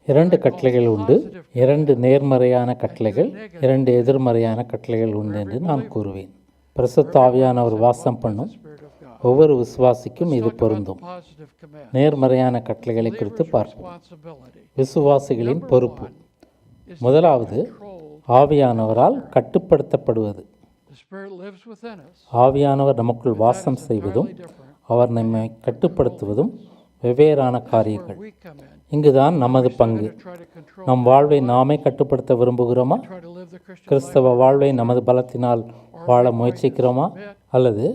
இரண்டு கட்டளைகள் உண்டு. இரண்டு நேர்மறையான கட்டளைகள், இரண்டு எதிர்மறையான கட்டளைகள் உண்டு என்று நான் கூறுவேன். பரிசுத்த ஆவியானவர் வாசம் பண்ணும் ஒவ்வொரு விசுவாசிக்கும் இது பொருந்தும். நேர்மறையான கட்டளைகளை குறித்து பார்ப்போம். விசுவாசிகளின் பொறுப்பு. முதலாவது, ஆவியானவரால் கட்டுப்படுத்தப்படுவது. ஆவியானவர் நமக்குள் வாசம் செய்வதும் அவர் நம்மை கட்டுப்படுத்துவதும் வெவ்வேறான காரியங்கள். இங்குதான் நமது பங்கு. நம் வாழ்வை நாமே கட்டுப்படுத்த விரும்புகிறோமா? கிறிஸ்தவ வாழ்வை நமது பலத்தினால் வாழ முயற்சிக்கிறோமா? அல்லது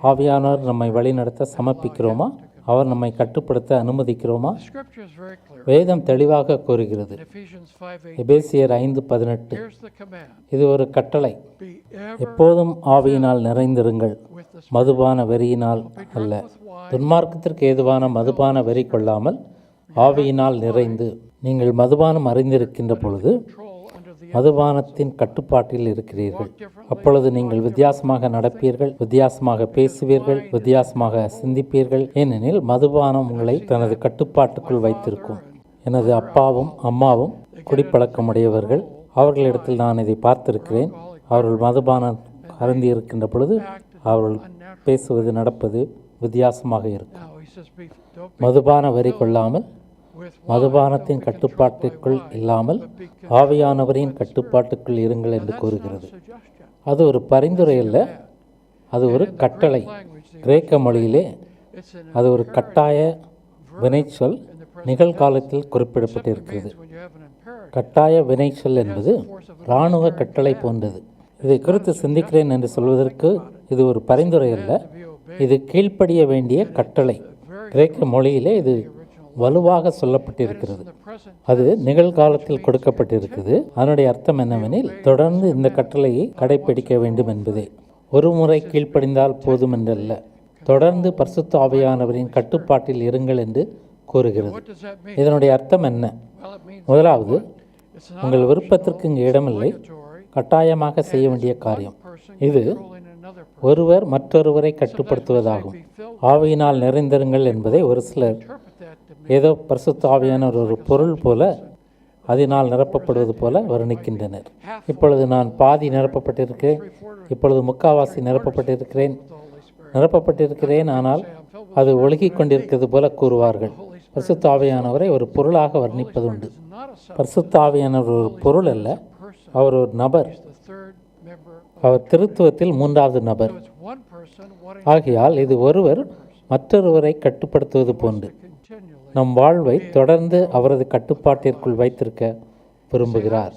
ஆவியானவர் நம்மை வழிநடத்த சமர்ப்பிக்கிறோமா? அவர் நம்மை கட்டுப்படுத்த அனுமதிக்கிறோமா? வேதம் தெளிவாக கூறுகிறது. எபேசியர் 5:18. இது ஒரு கட்டளை. எப்போதும் ஆவியினால் நிறைந்திருங்கள், மதுபான வெறியினால் அல்ல. துன்மார்க்கத்திற்கு ஏதுவான மதுபான வெறி கொள்ளாமல் ஆவியினால் நிறைந்து. நீங்கள் மதுபானம் அறிந்திருக்கின்ற பொழுது மதுபானத்தின் கட்டுப்பாட்டில் இருக்கிறீர்கள். அப்பொழுது நீங்கள் வித்தியாசமாக நடப்பீர்கள், வித்தியாசமாக பேசுவீர்கள், வித்தியாசமாக சிந்திப்பீர்கள். ஏனெனில் மதுபானம் உங்களை தனது கட்டுப்பாட்டுக்குள் வைத்திருக்கும். எனது அப்பாவும் அம்மாவும் குடிப்பழக்கமுடையவர்கள். அவர்களிடத்தில் நான் இதை பார்த்திருக்கிறேன். அவர்கள் மதுபானம் அருந்தி இருக்கின்ற பொழுது அவர்கள் பேசுவது நடப்பது வித்தியாசமாக இருக்கும். மதுபான வரி கொள்ளாமல், மதுபானத்தின் கட்டுப்பாட்டுக்குள் இல்லாமல் ஆவியானவரின் கட்டுப்பாட்டுக்குள் இருங்கள் என்று கூறுகிறது. அது ஒரு பரிந்துரை அல்ல, அது ஒரு கட்டளை. கிரேக்க மொழியிலே அது ஒரு கட்டாய வினைச்சொல் நிகழ்காலத்தில் குறிப்பிடப்பட்டிருக்கிறது. கட்டாய வினைச்சொல் என்பது இராணுவ கட்டளை போன்றது. இதை குறித்து சிந்திக்கிறேன் என்று சொல்வதற்கு இது ஒரு பரிந்துரை அல்ல, இது கீழ்ப்படிய வேண்டிய கட்டளை. கிரேக்க மொழியிலே இது வலுவாக சொல்லப்பட்டிருக்கிறது. அது நிகழ்காலத்தில் கொடுக்கப்பட்டிருக்கிறது. அதனுடைய அர்த்தம் என்னவெனில், தொடர்ந்து இந்த கட்டளையை கடைபிடிக்க வேண்டும் என்பதே. ஒரு முறை கீழ்ப்படிந்தால் போதும் என்றல்ல, தொடர்ந்து பரிசுத்த ஆவியானவரின் கட்டுப்பாட்டில் இருங்கள் என்று கூறுகிறது. இதனுடைய அர்த்தம் என்ன? முதலாவது, உங்கள் விருப்பத்திற்கு இங்கு இடமில்லை, கட்டாயமாக செய்ய வேண்டிய காரியம். இது ஒருவர் மற்றொருவரை கட்டுப்படுத்துவதாகும். ஆவியினால் நிறைந்திருங்கள் என்பதை ஒரு சிலர் ஏதோ பரிசுத்த ஆவியானவர் ஒரு பொருள் போல, அதனால் நிரப்பப்படுவது போல வர்ணிக்கின்றனர். இப்பொழுது நான் பாதி நிரப்பப்பட்டிருக்கிறேன், இப்பொழுது முக்காவாசி நிரப்பப்பட்டிருக்கிறேன், ஆனால் அது ஒழுகி கொண்டிருக்கிறது போல கூறுவார்கள். பரிசுத்த ஆவியானவரை ஒரு பொருளாக வர்ணிப்பதுண்டு. பரிசுத்த ஆவியானவர் ஒரு பொருள் அல்ல, அவர் ஒரு நபர். அவர் திருத்துவத்தில் மூன்றாவது நபர். ஆகையால் இது ஒருவர் மற்றொருவரை கட்டுப்படுத்துவது போன்று நம் வாழ்வை தொடர்ந்து அவரது கட்டுப்பாட்டிற்குள் வைத்திருக்க விரும்புகிறார்.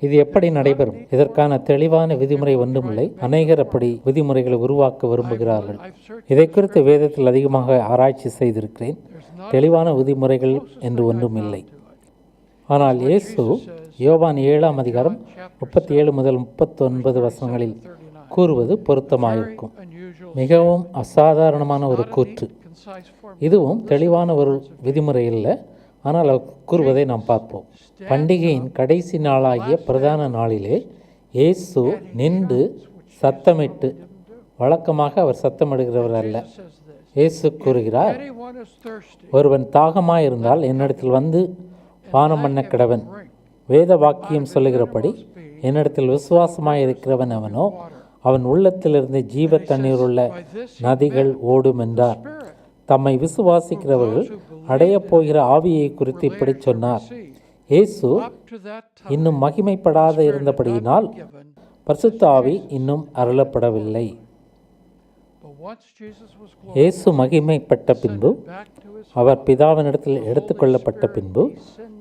இது எப்படி நடைபெறும்? இதற்கான தெளிவான விதிமுறை ஒன்றுமில்லை. அநேகர் அப்படி விதிமுறைகளை உருவாக்க விரும்புகிறார்கள். இதை குறித்து வேதத்தில் அதிகமாக ஆராய்ச்சி செய்திருக்கிறேன். தெளிவான விதிமுறைகள் என்று ஒன்றுமில்லை. ஆனால் இயேசு யோவான் 7:37 முதல் 39 வசனங்களில் கூறுவது பொருத்தமாயிருக்கும். மிகவும் அசாதாரணமான ஒரு கூற்று. இதுவும் தெளிவான ஒரு விதிமுறை இல்லை, ஆனால் அவர் கூறுவதை நாம் பார்ப்போம். பண்டிகையின் கடைசி நாளாகிய பிரதான நாளிலே இயேசு நின்று சத்தமிட்டு, வழக்கமாக அவர் சத்தமிடுகிறவர் அல்ல. இயேசு கூறுகிறார், ஒருவன் தாகமாயிருந்தால் என்னிடத்தில் வந்து பானம் பண்ண கிடவன். வேத வாக்கியம் சொல்லுகிறபடி என்னிடத்தில் விசுவாசமாயிருக்கிறவன் அவனோ, அவன் உள்ளத்திலிருந்து ஜீவ தண்ணீர் உள்ள நதிகள் ஓடும் என்றார். தம்மை விசுவாசிக்கிறவர்கள் அடையப் போகிற ஆவியை குறித்து இப்படி சொன்னார். இயேசு இன்னும் மகிமைப்படாத இருந்தபடியினால் பரிசுத்த ஆவி இன்னும் அருளப்படவில்லை. இயேசு மகிமைப்பட்ட பின்பு, அவர் பிதாவினிடத்தில் எடுத்துக்கொள்ளப்பட்ட பின்பு,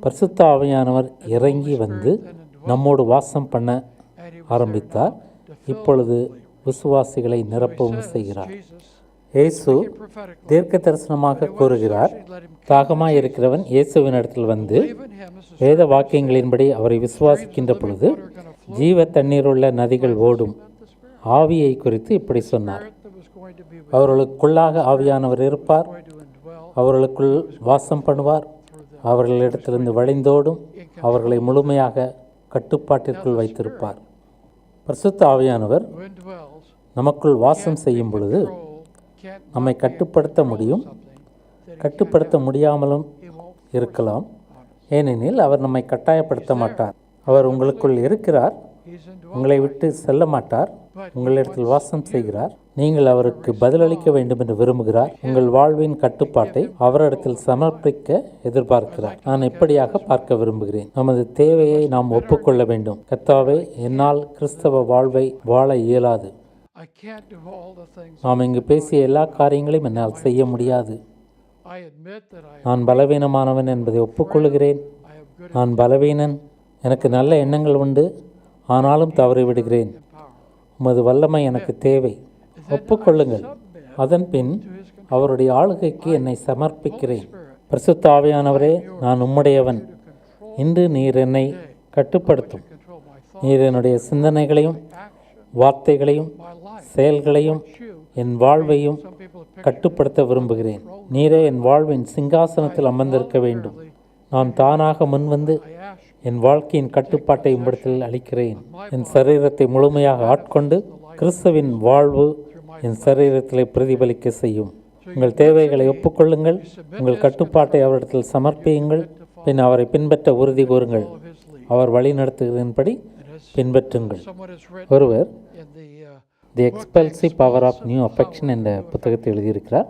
பரிசுத்த ஆவியானவர் இறங்கி வந்து நம்மோடு வாசம் பண்ண ஆரம்பித்தார். இப்பொழுது விசுவாசிகளை நிரப்பவும் செய்கிறார். இயேசு தீர்க்க தரிசனமாக கூறுகிறார், தாகமாய் இருக்கிறவன் இயேசுவின் இடத்தில் வந்து வேத வாக்கியங்களின்படி அவரை விசுவாசிக்கின்ற பொழுது ஜீவ தண்ணீருள்ள நதிகள் ஓடும். ஆவியை குறித்து இப்படி சொன்னார். அவர்களுக்குள்ளாக ஆவியானவர் இருப்பார், அவர்களுக்குள் வாசம் பண்ணுவார், அவர்களிடத்திலிருந்து வழிந்தோடும், அவர்களை முழுமையாக கட்டுப்பாட்டிற்குள் வைத்திருப்பார். பரிசுத்த ஆவியானவர் நமக்குள் வாசம் செய்யும் பொழுது நம்மை கட்டுப்படுத்த முடியும், கட்டுப்படுத்த முடியாமலும் இருக்கலாம். ஏனெனில் அவர் நம்மை கட்டாயப்படுத்த மாட்டார். அவர் உங்களுக்குள் இருக்கிறார், உங்களை விட்டு செல்ல மாட்டார், உங்களிடத்தில் வாசம் செய்கிறார். நீங்கள் அவருக்கு பதிலளிக்க வேண்டும் என்று விரும்புகிறார். உங்கள் வாழ்வின் கட்டுப்பாட்டை அவரிடத்தில் சமர்ப்பிக்க எதிர்பார்க்கிறார். நான் எப்படியாக பார்க்க விரும்புகிறேன். நமது தேவையை நாம் ஒப்புக்கொள்ள வேண்டும். கர்த்தாவே, என்னால் கிறிஸ்தவ வாழ்வை வாழ இயலாது. நாம் இங்கு பேசிய எல்லா காரியங்களையும் என்னால் செய்ய முடியாது. நான் பலவீனமானவன் என்பதை ஒப்புக்கொள்கிறேன். நான் பலவீனன். எனக்கு நல்ல எண்ணங்கள் உண்டு, ஆனாலும் தவறிவிடுகிறேன். உமது வல்லமை எனக்கு தேவை. ஒப்புக்கொள்ளுங்கள். அதன் பின் அவருடைய ஆளுகைக்கு என்னை சமர்ப்பிக்கிறேன். பரிசுத்த ஆவியானவரே, நான் உம்முடையவன். இன்று நீர் என்னை கட்டுப்படுத்தும். நீர் என்னுடைய சிந்தனைகளையும் வார்த்தைகளையும் செயல்களையும் என் வாழ்வையும் கட்டுப்படுத்த விரும்புகிறேன். நீரே என் வாழ்வின் சிங்காசனத்தில் அமர்ந்திருக்க வேண்டும். நான் தானாக முன்வந்து என் வாழ்க்கையின் கட்டுப்பாட்டை உம்மிடத்தில் அளிக்கிறேன். என் சரீரத்தை முழுமையாக ஆட்கொண்டு கிறிஸ்துவின் வாழ்வு என் சரீரத்திலே பிரதிபலிக்க செய்யும். உங்கள் தேவைகளை ஒப்புக்கொள்ளுங்கள். உங்கள் கட்டுப்பாட்டை அவரிடத்தில் சமர்ப்பியுங்கள். பின் அவரை பின்பற்ற உறுதி கூறுங்கள். அவர் வழி நடத்துகிறபடி பின்பற்றுங்கள். ஒருவர் தி எக்ஸ்பல்சிவ் பவர் ஆஃப் நியூ அஃபெக்ஷன் என்ற புத்தகத்தை எழுதியிருக்கிறார்.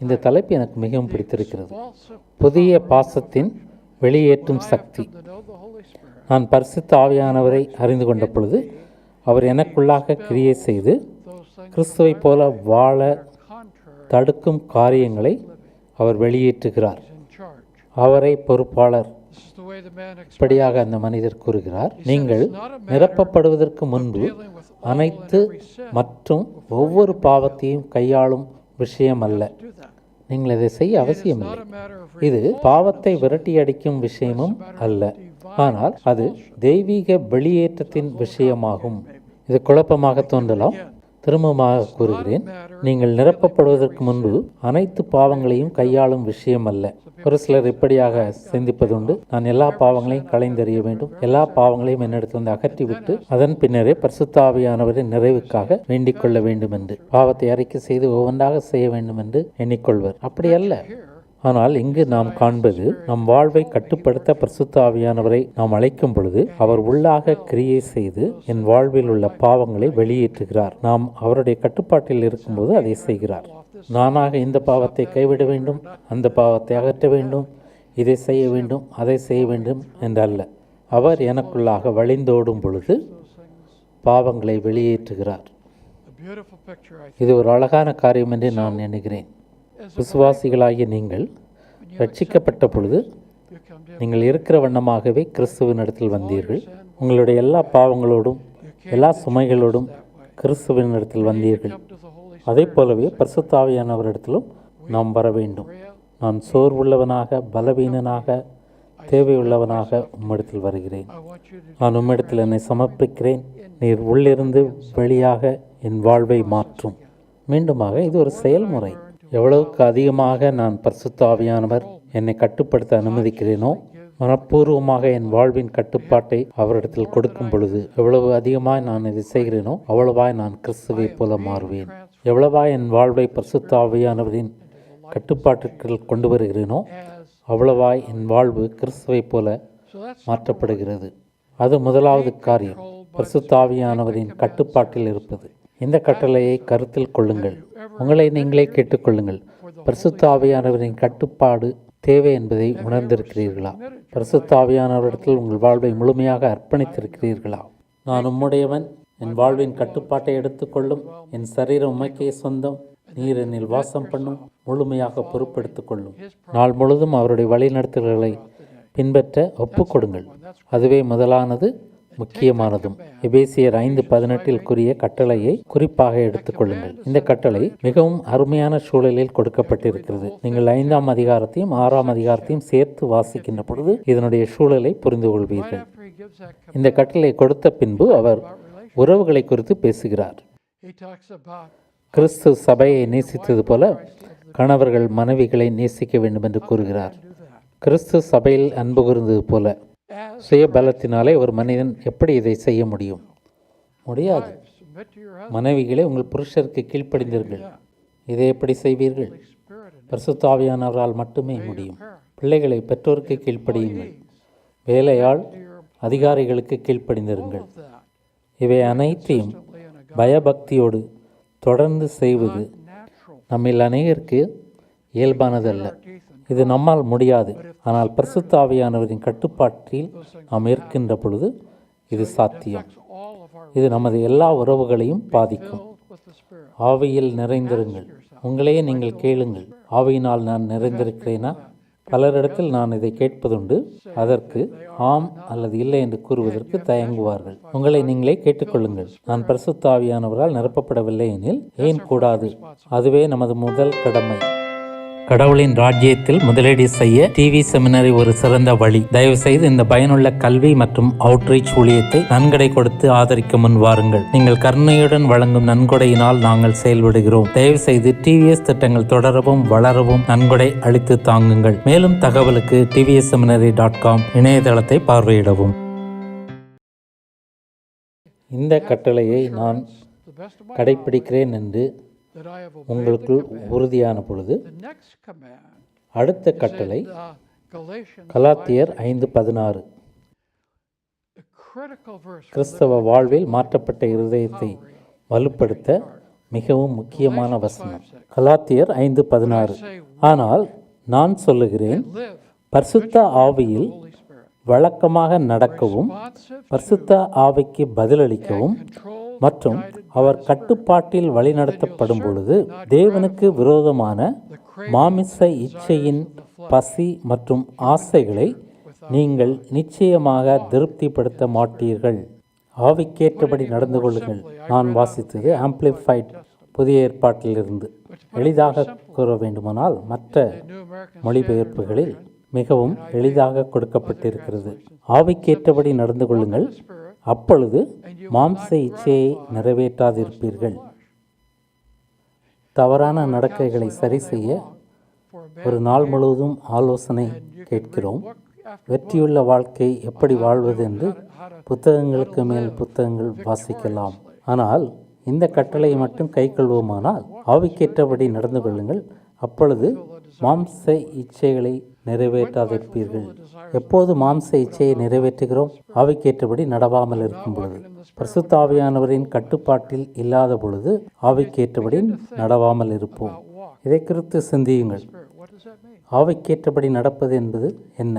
இந்த தலைப்பு எனக்கு மிகவும் பிடித்திருக்கிறது. புதிய பாசத்தின் வெளியேற்றும் சக்தி. நான் பரிசுத்த ஆவியானவரை அறிந்து கொண்ட பொழுது அவர் எனக்குள்ளாக கிரியை செய்து கிறிஸ்துவை போல வாழ தடுக்கும் காரியங்களை அவர் வெளியேற்றுகிறார். அவரை பொறுப்பாளர். இப்படியாக அந்த மனிதர் கூறுகிறார், நீங்கள் நிரப்பப்படுவதற்கு முன்பு அனைத்து மற்றும் ஒவ்வொரு பாவத்தையும் கையாளும் விஷயம் அல்ல. நீங்கள் இதை செய்ய அவசியமில்லை. இது பாவத்தை விரட்டி அடிக்கும் விஷயமும் அல்ல, ஆனால் அது தெய்வீக வெளியேற்றத்தின் விஷயமாகும். இது குழப்பமாக தோன்றலாம். திரும்பமாக கூறுகிறேன், நீங்கள் நிரப்பப்படுவதற்கு முன்பு அனைத்து பாவங்களையும் கையாளும் விஷயம் அல்ல. ஒரு சிலர் இப்படியாக சிந்திப்பதுண்டு, நான் எல்லா பாவங்களையும் களைந்தெறிய வேண்டும், எல்லா பாவங்களையும் என்னிடத்திலிருந்து அகற்றிவிட்டு அதன் பின்னரே பரிசுத்த ஆவியானவரின் நிறைவுக்காக வேண்டிக் கொள்ள வேண்டும் என்று, பாவத்தை அறிக்கை செய்து ஒவ்வொன்றாக செய்ய வேண்டும் என்று எண்ணிக்கொள்வர். அப்படி அல்ல. ஆனால் இங்கு நாம் காண்பது, நம் வாழ்வை கட்டுப்படுத்த பரிசுத்த ஆவியானவரை நாம் அழைக்கும் பொழுது அவர் உள்ளாக கிரியை செய்து என் வாழ்வில் உள்ள பாவங்களை வெளியேற்றுகிறார். நாம் அவருடைய கட்டுப்பாட்டில் இருக்கும்போது அதை செய்கிறார். நானாக இந்த பாவத்தை கைவிட வேண்டும், அந்த பாவத்தை அகற்ற வேண்டும், இதை செய்ய வேண்டும், அதை செய்ய வேண்டும் என்றல்ல. அவர் எனக்குள்ளாக வழிந்தோடும் பொழுது பாவங்களை வெளியேற்றுகிறார். இது ஒரு அழகான காரியம் என்று நான் எண்ணுகிறேன். விசுவாசிகளாகிய நீங்கள் ரட்சிக்கப்பட்ட பொழுது நீங்கள் இருக்கிற வண்ணமாகவே கிறிஸ்துவின் இடத்தில் வந்தீர்கள். உங்களுடைய எல்லா பாவங்களோடும் எல்லா சுமைகளோடும் கிறிஸ்துவின் இடத்தில் வந்தீர்கள். அதே போலவே பரிசுத்த ஆவியானவரிடத்திலும் நாம் வர வேண்டும். நான் சோர்வுள்ளவனாக, பலவீனனாக, தேவையுள்ளவனாக உம்மிடத்தில் வருகிறேன். நான் உம்மிடத்தில் என்னை சமர்ப்பிக்கிறேன். நீர் உள்ளிருந்து வெளியாக என் வாழ்வை மாற்றும். மீண்டுமாக இது ஒரு செயல்முறை. எவ்வளவுக்கு அதிகமாக நான் பரிசுத்த ஆவியானவர் என்னை கட்டுப்படுத்த அனுமதிக்கிறேனோ, மனப்பூர்வமாக என் வாழ்வின் கட்டுப்பாட்டை அவரிடத்தில் கொடுக்கும் பொழுது எவ்வளவு அதிகமாய் நான் இதை செய்கிறேனோ அவ்வளவாய் நான் கிறிஸ்துவை போல மாறுவேன். எவ்வளவாய் என் வாழ்வை பரிசுத்த ஆவியானவரின் கட்டுப்பாட்டிற்குள் கொண்டு வருகிறேனோ அவ்வளவாய் என் வாழ்வு கிறிஸ்துவை போல மாற்றப்படுகிறது. அது முதலாவது காரியம், பரிசுத்த ஆவியானவரின் கட்டுப்பாட்டில் இருப்பது. இந்த கட்டளையை கருத்தில் கொள்ளுங்கள். உங்களை நீங்களே கேட்டுக்கொள்ளுங்கள். பரிசுத்த ஆவியானவரின் கட்டுப்பாடு தேவை என்பதை உணர்ந்திருக்கிறீர்களா? பரிசுத்த ஆவியானவரிடத்தில் உங்கள் வாழ்வை முழுமையாக அர்ப்பணித்திருக்கிறீர்களா? நான் உம்முடையவன், என் வாழ்வின் கட்டுப்பாட்டை எடுத்துக்கொள்ளும், என் சரீரம் உமக்கே சொந்தம், நீர் என்னில் வாசம் பண்ணும், முழுமையாக பொறுப்பெடுத்துக் கொள்ளும். நாள் முழுதும் அவருடைய வழிநடத்தல்களை பின்பற்ற ஒப்புக்கொடுங்கள். அதுவே முதலானது, முக்கியமானதும். எபேசியர் 5:18 கூறிய கட்டளையை குறிப்பாக எடுத்துக்கொள்ளுங்கள். இந்த கட்டளை மிகவும் அருமையான சூழலில் கொடுக்கப்பட்டிருக்கிறது. நீங்கள் 5ஆம் அதிகாரத்தையும் 6ஆம் அதிகாரத்தையும் சேர்த்து வாசிக்கின்ற பொழுது இதனுடைய சூழலை புரிந்து கொள்வீர்கள். இந்த கட்டளை கொடுத்த பின்பு அவர் உறவுகளை குறித்து பேசுகிறார். கிறிஸ்து சபையை நேசித்தது போல கணவர்கள் மனைவிகளை நேசிக்க வேண்டும் என்று கூறுகிறார். கிறிஸ்து சபையில் அன்பு கூர்ந்தது போல சுய பலத்தினாலே ஒரு மனிதன் எப்படி இதை செய்ய முடியும்? முடியாது. மனைவிகளே, உங்கள் புருஷருக்கு கீழ்ப்படிந்தீர்கள். இதை எப்படி செய்வீர்கள்? பரிசுத்த ஆவியானவரால் மட்டுமே முடியும். பிள்ளைகளை பெற்றோருக்கு கீழ்ப்படியுங்கள். வேலையாள் அதிகாரிகளுக்கு கீழ்ப்படிந்திருங்கள். இவை அனைத்தையும் பயபக்தியோடு தொடர்ந்து செய்வது நம்மில் அநேகருக்கு இயல்பானதல்ல. இது நம்மால் முடியாது. ஆனால் பரிசுத்த ஆவியானவரின் கட்டுப்பாட்டில் நாம் இருக்கின்ற பொழுது இது சாத்தியம். இது நமது எல்லா உறவுகளையும் பாதிக்கும். ஆவியில் நிறைந்திருங்கள். உங்களையே நீங்கள் கேளுங்கள், ஆவியினால் நான் நிறைந்திருக்கிறேனா? பலரிடத்தில் நான் இதை கேட்பதுண்டு. அதற்கு ஆம் அல்லது இல்லை என்று கூறுவதற்கு தயங்குவார்கள். உங்களை நீங்களே கேட்டுக்கொள்ளுங்கள். நான் பரிசுத்த ஆவியானவரால் நிரப்பப்படவில்லை எனில் ஏன் கூடாது? அதுவே நமது முதல் கடமை. கடவுளின் ராஜ்யத்தில் முதலீடு செய்ய டிவி செமினரி ஒரு சிறந்த வழி. தயவு செய்து இந்த பயனுள்ள கல்வி மற்றும் அவுட்ரீச் ஊழியத்தை நன்கொடை கொடுத்து ஆதரிக்க முன் வாருங்கள். நீங்கள் கருணையுடன் வழங்கும் நன்கொடையினால் நாங்கள் செயல்படுகிறோம். தயவு செய்து டிவிஎஸ் திட்டங்கள் தொடரவும் வளரவும் நன்கொடை அளித்து தாங்குங்கள். மேலும் தகவலுக்கு tvsseminary.com இணையதளத்தை பார்வையிடவும். இந்த கட்டளையை நான் கடைபிடிக்கிறேன் என்று உங்களுக்கு உறுதியான பொழுது அடுத்த கட்டளை கலாத்தியர் 5:16. கிறிஸ்தவ வாழ்வில் மாற்றப்பட்ட இருதயத்தை வலுப்படுத்த மிகவும் முக்கியமான வசனம். கலாத்தியர் 5:16. ஆனால் நான் சொல்லுகிறேன், பரிசுத்த ஆவியில் வழக்கமாக நடக்கவும், பரிசுத்த ஆவிக்கு பதிலளிக்கவும் மற்றும் அவர் கட்டுப்பாட்டில் வழிநடத்தப்படும் பொழுது தேவனுக்கு விரோதமான மாமிச இச்சையின் பசி மற்றும் ஆசைகளை நீங்கள் நிச்சயமாக திருப்திப்படுத்த மாட்டீர்கள். ஆவிக்கேற்றபடி நடந்து கொள்ளுங்கள். நான் வாசித்தது ஆம்பிளிஃபைட் புதிய ஏற்பாட்டிலிருந்து. எளிதாக கூற வேண்டுமானால் மற்ற மொழிபெயர்ப்புகளில் மிகவும் எளிதாக கொடுக்கப்பட்டிருக்கிறது. ஆவிக்கேற்றபடி நடந்து கொள்ளுங்கள், அப்பொழுது மாம்ச இச்சையை நிறைவேற்றாதிருப்பீர்கள். தவறான நடக்கைகளை சரி செய்ய ஒரு நாள் முழுவதும் ஆலோசனை கேட்கிறோம். வெற்றியுள்ள வாழ்க்கை எப்படி வாழ்வது என்று புத்தகங்களுக்கு மேல் புத்தகங்கள் வாசிக்கலாம். ஆனால் இந்த கட்டளையை மட்டும் கைக்கொள்வோமானால், ஆவிக்கேற்றபடி நடந்து கொள்ளுங்கள், அப்பொழுது மாம்ச இச்சைகளை நிறைவேற்றாதிருப்பீர்கள். எப்போது மாம்ச இச்சையை நிறைவேற்றுகிறோம்? ஆவிக்கேற்றபடி நடவாமல் இருக்கும் பொழுது. பரிசுத்த ஆவியானவரின் கட்டுப்பாட்டில் இல்லாத பொழுது ஆவிக்கேற்றபடி நடவாமல் இருப்போம். இதை குறித்து சிந்தியுங்கள். ஆவிக்கேற்றபடி நடப்பது என்பது என்ன?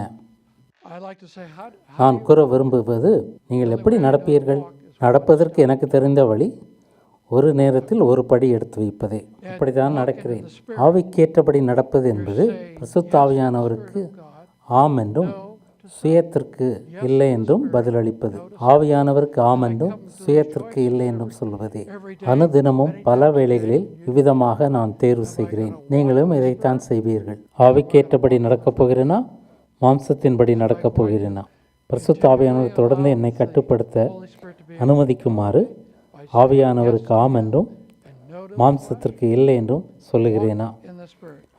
நான் கூற விரும்புவது, நீங்கள் எப்படி நடப்பீர்கள்? நடப்பதற்கு எனக்கு தெரிந்த வழி ஒரு நேரத்தில் ஒரு படி எடுத்து வைப்பதே. இப்படித்தான் நடக்கிறேன். ஆவிக்கேற்றபடி நடப்பது என்பது பரிசுத்த ஆவியானவருக்கு ஆம் என்றும் சுயத்திற்கு இல்லை என்றும் பதிலளிப்பது. ஆவியானவருக்கு ஆம் என்றும் சுயத்திற்கு இல்லை என்றும் சொல்வதே. அனுதினமும் பல வேளைகளில் இவ்விதமாக நான் தேர்வு செய்கிறேன். நீங்களும் இதைத்தான் செய்வீர்கள். ஆவிக்கேற்றபடி நடக்கப் போகிறேனா, மாம்சத்தின்படி நடக்கப் போகிறேனா? பரிசுத்த ஆவியானவர் தொடர்ந்து என்னை கட்டுப்படுத்த அனுமதிக்குமாறு ஆவியானவருக்கு ஆம் என்றும் மாம்சத்திற்கு இல்லை என்றும் சொல்லுகிறேனா?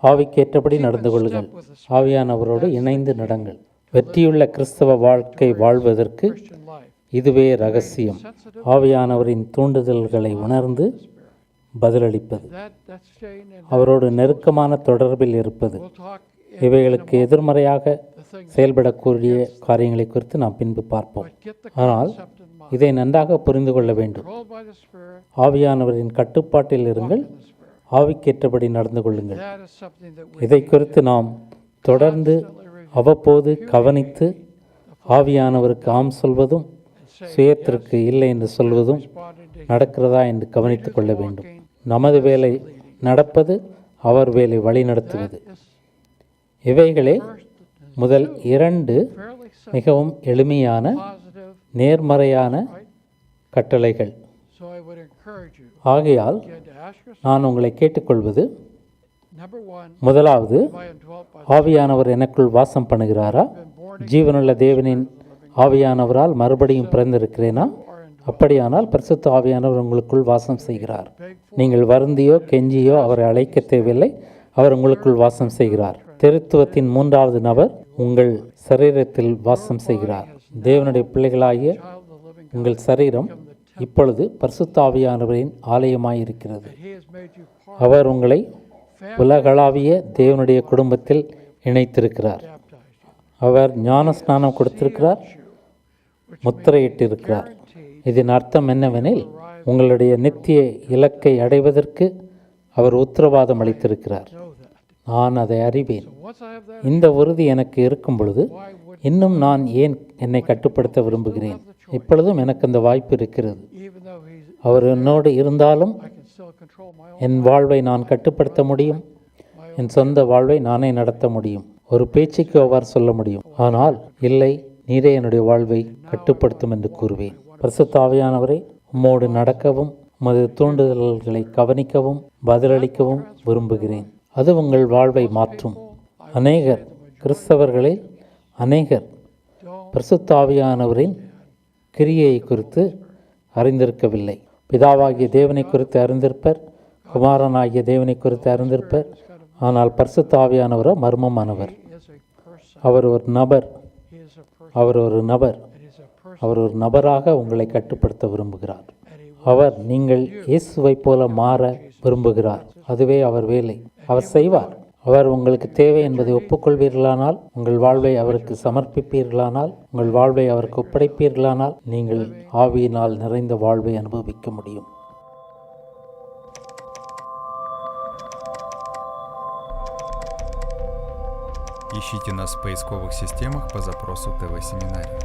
ஆவிக்கேற்றபடி நடந்து கொள்ளுங்கள். ஆவியானவரோடு இணைந்து நடங்கள். வெற்றியுள்ள கிறிஸ்தவ வாழ்க்கை வாழ்வதற்கு இதுவே ரகசியம். ஆவியானவரின் தூண்டுதல்களை உணர்ந்து பதிலளிப்பது, அவரோடு நெருக்கமான தொடர்பில் இருப்பது. இவைகளுக்கு எதிர்மறையாக செயல்படக்கூடிய காரியங்களை குறித்து நாம் பின்பு பார்ப்போம். ஆனால் இதை நன்றாக புரிந்து கொள்ள வேண்டும். ஆவியானவரின் கட்டுப்பாட்டில் இருங்கள், ஆவிக்கேற்றபடி நடந்து கொள்ளுங்கள். இதை குறித்து நாம் தொடர்ந்து அவ்வப்போது கவனித்து ஆவியானவருக்கு ஆம் சொல்வதும் சுயத்திற்கு இல்லை என்று சொல்வதும் நடக்கிறதா என்று கவனித்துக் கொள்ள வேண்டும். நமது வேலை நடப்பது, அவர் வேலை வழி நடத்துவது. இவைகளே முதல் 2 மிகவும் எளிமையான நேர்மறையான கட்டளைகள். ஆகையால் நான் உங்களை கேட்டுக்கொள்வது, முதலாவது, ஆவியானவர் எனக்குள் வாசம் பண்ணுகிறாரா? ஜீவனுள்ள தேவனின் ஆவியானவரால் மறுபடியும் பிறந்திருக்கிறேனா? அப்படியானால் பரிசுத்த ஆவியானவர் உங்களுக்குள் வாசம் செய்கிறார். நீங்கள் வருந்தியோ கெஞ்சியோ அவரை அழைக்க தேவையில்லை, அவர் உங்களுக்குள் வாசம் செய்கிறார். திருத்துவத்தின் 3வது நபர் உங்கள் சரீரத்தில் வாசம் செய்கிறார். தேவனுடைய பிள்ளைகளாகிய உங்கள் சரீரம் இப்பொழுது பரிசுத்த ஆவியானவரின் ஆலயமாயிருக்கிறது. அவர் உங்களை உலகளாவிய தேவனுடைய குடும்பத்தில் இணைத்திருக்கிறார். அவர் ஞான ஸ்நானம் கொடுத்திருக்கிறார், முத்திரையிட்டிருக்கிறார். இதன் அர்த்தம் என்னவெனில், உங்களுடைய நித்திய இலக்கை அடைவதற்கு அவர் உத்தரவாதம் அளித்திருக்கிறார். நான் அதை அறிவேன். இந்த உறுதி எனக்கு இருக்கும் பொழுது இன்னும் நான் ஏன் என்னை கட்டுப்படுத்த விரும்புகிறேன்? இப்பொழுதும் எனக்கு அந்த வாய்ப்பு இருக்கிறது. அவர் என்னோடு இருந்தாலும் என் வாழ்வை நான் கட்டுப்படுத்த முடியும். என் சொந்த வாழ்வை நானே நடத்த முடியும். ஒரு பேச்சுக்கு அவ்வாறு சொல்ல முடியும். ஆனால் இல்லை, நீரே என்னுடைய வாழ்வை கட்டுப்படுத்தும் என்று கூறுவேன். பரிசுத்த ஆவியானவரே, உம்மோடு நடக்கவும் உமது தூண்டுதல்களை கவனிக்கவும் பதிலளிக்கவும் விரும்புகிறேன். அது உங்கள் வாழ்வை மாற்றும். அநேகர் கிறிஸ்தவர்களில் அநேகர் பரிசுத்த ஆவியானவரின் கிரியையை குறித்து அறிந்திருக்கவில்லை. பிதாவாகிய தேவனை குறித்து அறிந்திருப்பர், குமாரனாகிய தேவனை குறித்து அறிந்திருப்பர். ஆனால் பரிசுத்த ஆவியானவரோ மர்மமானவர். அவர் ஒரு நபர். அவர் ஒரு நபராக உங்களை கட்டுப்படுத்த விரும்புகிறார். அவர் நீங்கள் இயேசுவை போல மாற விரும்புகிறார். அதுவே அவர் வேலை. அவர் செய்வார். அவர் உங்களுக்கு தேவை என்பதை ஒப்புக்கொள்வீர்களானால், உங்கள் வாழ்வை அவருக்கு சமர்ப்பிப்பீர்களானால், உங்கள் வாழ்வை அவருக்கு ஒப்படைப்பீர்களானால், நீங்கள் ஆவியினால் நிறைந்த வாழ்வை அனுபவிக்க முடியும். Ищите нас в поисковых системах по запросу ТВ-семинарий.